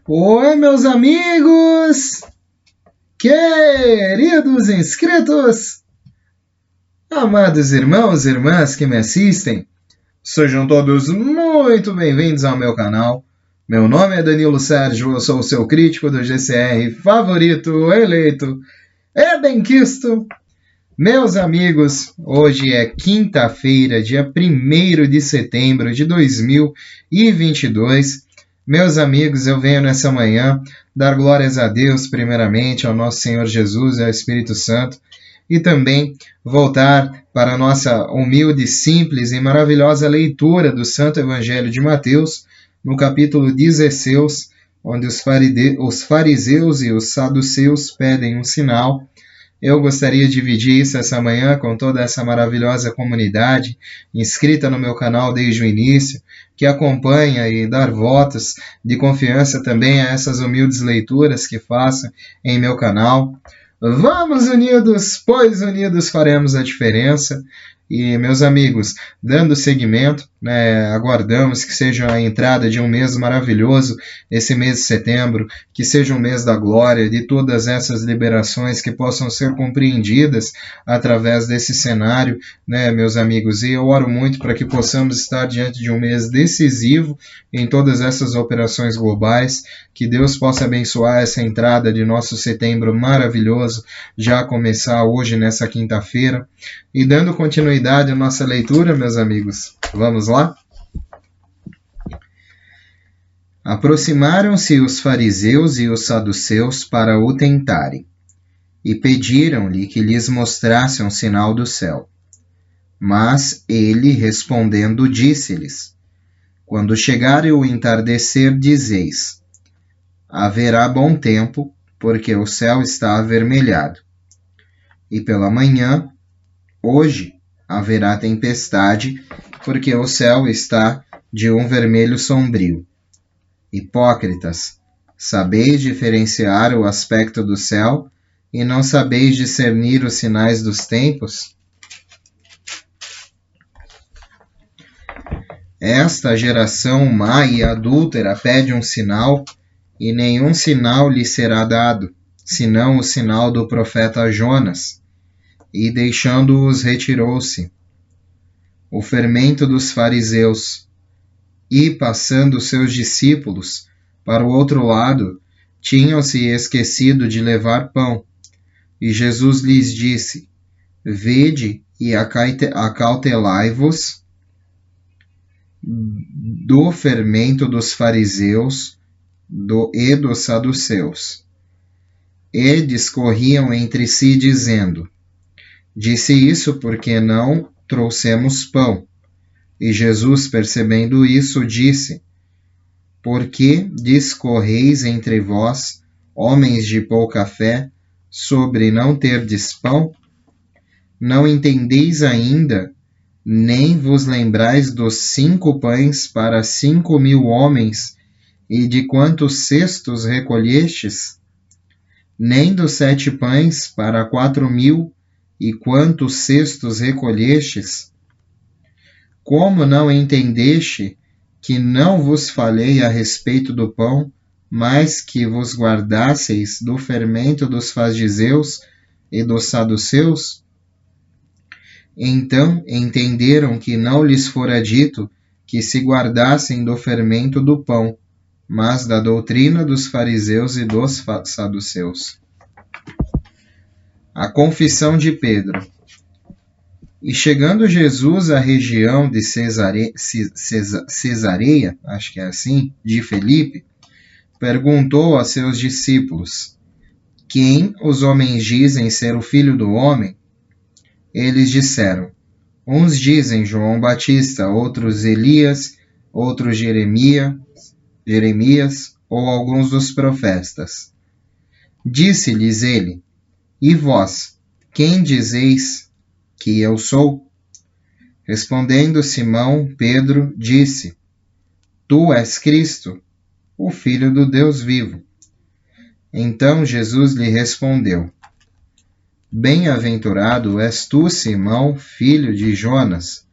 Oi, meus amigos, queridos inscritos, amados irmãos e irmãs que me assistem, sejam todos muito bem-vindos ao meu canal. Meu nome é Danilo Sérgio, eu sou o seu crítico do GCR favorito, eleito e benquisto. Meus amigos, hoje é quinta-feira, dia 1º de setembro de 2022. Meus amigos, eu venho nessa manhã dar glórias a Deus, primeiramente, ao nosso Senhor Jesus e ao Espírito Santo, e também voltar para a nossa humilde, simples e maravilhosa leitura do Santo Evangelho de Mateus, no capítulo 16, onde os fariseus e os saduceus pedem um sinal. Eu gostaria de dividir isso essa manhã com toda essa maravilhosa comunidade inscrita no meu canal desde o início, que acompanha e dar votos de confiança também a essas humildes leituras que faço em meu canal. Vamos unidos, pois unidos faremos a diferença. E, meus amigos, dando seguimento, aguardamos que seja a entrada de um mês maravilhoso, esse mês de setembro, que seja um mês da glória, de todas essas liberações que possam ser compreendidas através desse cenário, meus amigos. E eu oro muito para que possamos estar diante de um mês decisivo em todas essas operações globais, que Deus possa abençoar essa entrada de nosso setembro maravilhoso, já começar hoje, nessa quinta-feira. E dando continuidade à nossa leitura, meus amigos, vamos lá? Aproximaram-se os fariseus e os saduceus para o tentarem, e pediram-lhe que lhes mostrasse um sinal do céu. Mas ele, respondendo, disse-lhes: Quando chegar o entardecer, dizeis: haverá bom tempo, porque o céu está avermelhado. E pela manhã, hoje, haverá tempestade, porque o céu está de um vermelho sombrio. Hipócritas, sabeis diferenciar o aspecto do céu e não sabeis discernir os sinais dos tempos? Esta geração má e adúltera pede um sinal, e nenhum sinal lhe será dado, senão o sinal do profeta Jonas. E deixando-os retirou-se. O fermento dos fariseus. E, passando seus discípulos para o outro lado, tinham-se esquecido de levar pão. E Jesus lhes disse: Vede e acautelai-vos do fermento dos fariseus e dos saduceus. E discorriam entre si, dizendo: Disse isso porque não trouxemos pão. E Jesus, percebendo isso, disse: Por que discorreis entre vós, homens de pouca fé, sobre não terdes pão? Não entendeis ainda, nem vos lembrais dos 5 pães para 5.000 homens, e de quantos cestos recolhestes? Nem dos 7 pães para 4.000, e quantos cestos recolhestes? Como não entendeste que não vos falei a respeito do pão, mas que vos guardasseis do fermento dos fariseus e dos saduceus? Então entenderam que não lhes fora dito que se guardassem do fermento do pão, mas da doutrina dos fariseus e dos saduceus. A confissão de Pedro. E chegando Jesus à região de Cesareia, acho que é assim, de Filipe, perguntou a seus discípulos: Quem os homens dizem ser o Filho do Homem? Eles disseram: Uns dizem João Batista, outros Elias, outros Jeremias ou alguns dos profetas. Disse-lhes ele: E vós, quem dizeis que eu sou? Respondendo Simão, Pedro disse: Tu és Cristo, o Filho do Deus vivo. Então Jesus lhe respondeu: Bem-aventurado és tu, Simão, filho de Jonas,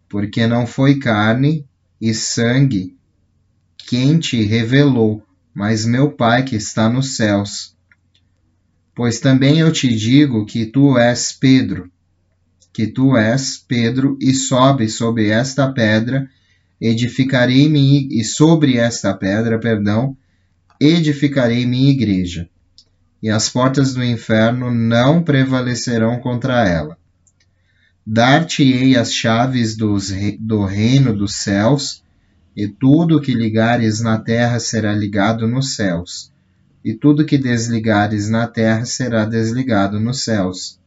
porque não foi carne e sangue quem te revelou mas meu Pai que está nos céus. Pois também eu te digo que tu és Pedro, e sobre esta pedra edificarei-me, e sobre esta pedra, edificarei minha igreja, e as portas do inferno não prevalecerão contra ela. Dar-te-ei as chaves do reino dos céus, e tudo o que ligares na terra será ligado nos céus, e tudo que desligares na terra será desligado nos céus.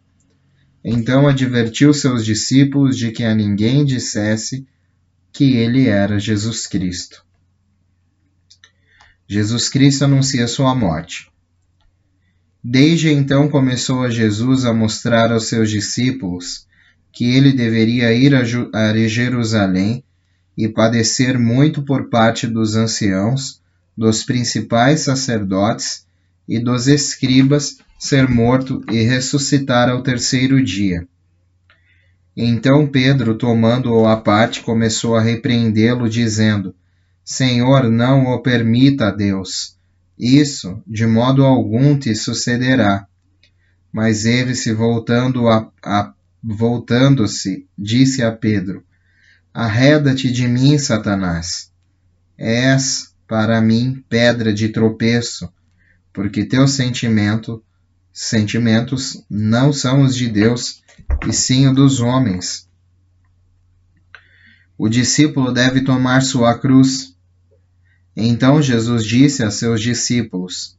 Então advertiu seus discípulos de que a ninguém dissesse que ele era Jesus Cristo. Jesus Cristo anuncia sua morte. Desde então começou Jesus a mostrar aos seus discípulos que ele deveria ir a Jerusalém e padecer muito por parte dos anciãos, dos principais sacerdotes e dos escribas, ser morto e ressuscitar ao terceiro dia. Então Pedro, tomando-o à parte, começou a repreendê-lo, dizendo: Senhor, não o permita, Deus. Isso, de modo algum, te sucederá. Mas ele, voltando-se, disse a Pedro: Arreda-te de mim, Satanás. És, para mim, pedra de tropeço, porque teus sentimentos não são os de Deus, e sim os dos homens. O discípulo deve tomar sua cruz. Então Jesus disse a seus discípulos: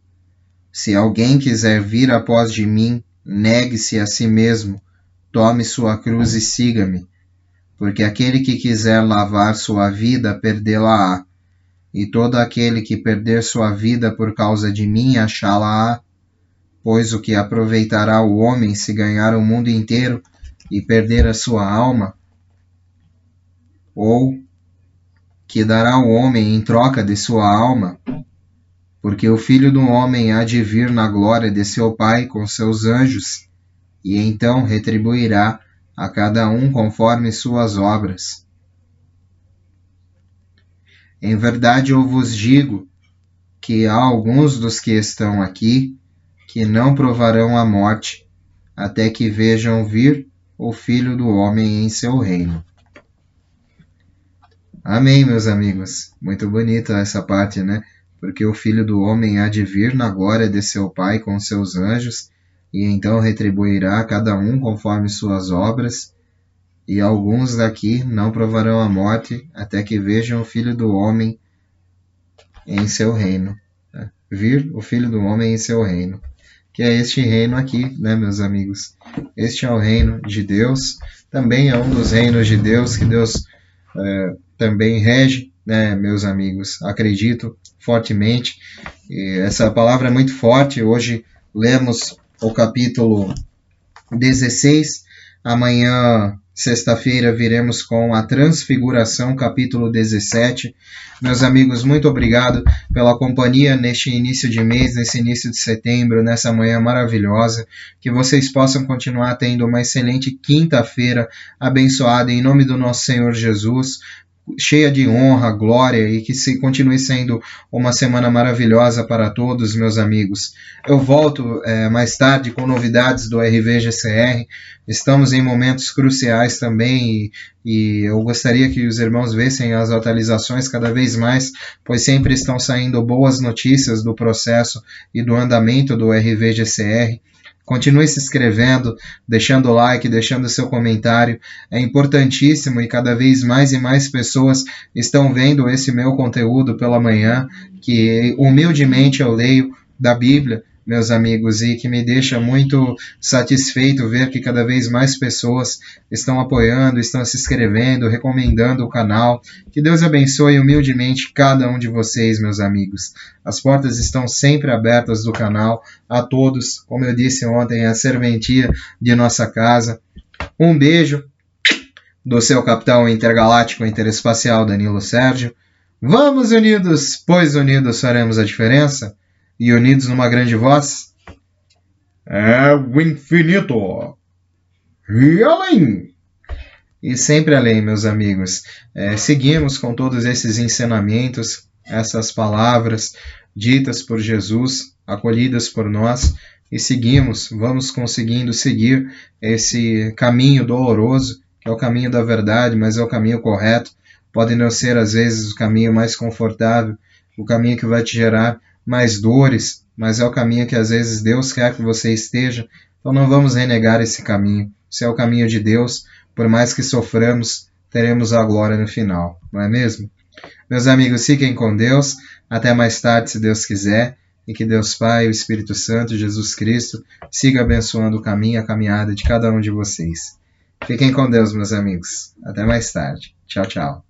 Se alguém quiser vir após de mim, negue-se a si mesmo, tome sua cruz e siga-me. Porque aquele que quiser lavar sua vida, perdê-la-á. E todo aquele que perder sua vida por causa de mim, achá-la-á. Pois o que aproveitará o homem se ganhar o mundo inteiro e perder a sua alma? Ou que dará o homem em troca de sua alma? Porque o Filho do Homem há de vir na glória de seu Pai com seus anjos, e então retribuirá a cada um conforme suas obras. Em verdade eu vos digo que há alguns dos que estão aqui que não provarão a morte, até que vejam vir o Filho do Homem em seu reino. Amém, meus amigos. Muito bonita essa parte, né? Porque o Filho do Homem há de vir na glória de seu Pai com seus anjos, e então retribuirá a cada um conforme suas obras, e alguns daqui não provarão a morte, até que vejam o Filho do Homem em seu reino. Vir o Filho do Homem em seu reino. Que é este reino aqui, né, meus amigos? Este é o reino de Deus, também é um dos reinos de Deus, que Deus também rege, né, meus amigos? Acredito fortemente. E essa palavra é muito forte. Hoje lemos o capítulo 16. Amanhã, sexta-feira, viremos com a Transfiguração, capítulo 17. Meus amigos, muito obrigado pela companhia neste início de mês, nesse início de setembro, nessa manhã maravilhosa. Que vocês possam continuar tendo uma excelente quinta-feira abençoada em nome do nosso Senhor Jesus, cheia de honra, glória, e que se continue sendo uma semana maravilhosa para todos, meus amigos. Eu volto mais tarde com novidades do RVGCR. Estamos em momentos cruciais também, e eu gostaria que os irmãos vissem as atualizações cada vez mais, pois sempre estão saindo boas notícias do processo e do andamento do RVGCR. Continue se inscrevendo, deixando o like, deixando seu comentário. É importantíssimo, e cada vez mais e mais pessoas estão vendo esse meu conteúdo pela manhã, que humildemente eu leio da Bíblia, meus amigos, e que me deixa muito satisfeito ver que cada vez mais pessoas estão apoiando, estão se inscrevendo, recomendando o canal. Que Deus abençoe humildemente cada um de vocês, meus amigos. As portas estão sempre abertas do canal a todos, como eu disse ontem, a serventia de nossa casa. Um beijo do seu capitão intergaláctico interespacial Danilo Sérgio. Vamos unidos, pois unidos faremos a diferença. E unidos numa grande voz, é o infinito e além. E sempre além, meus amigos. Seguimos com todos esses ensinamentos, essas palavras, ditas por Jesus, acolhidas por nós, e seguimos, vamos conseguindo seguir esse caminho doloroso, que é o caminho da verdade, mas é o caminho correto. Pode não ser, às vezes, o caminho mais confortável, o caminho que vai te gerar mais dores, mas é o caminho que, às vezes, Deus quer que você esteja. Então não vamos renegar esse caminho. Se é o caminho de Deus, por mais que soframos, teremos a glória no final, não é mesmo? Meus amigos, fiquem com Deus. Até mais tarde, se Deus quiser. E que Deus Pai, o Espírito Santo, Jesus Cristo, siga abençoando o caminho, a caminhada de cada um de vocês. Fiquem com Deus, meus amigos. Até mais tarde. Tchau, tchau.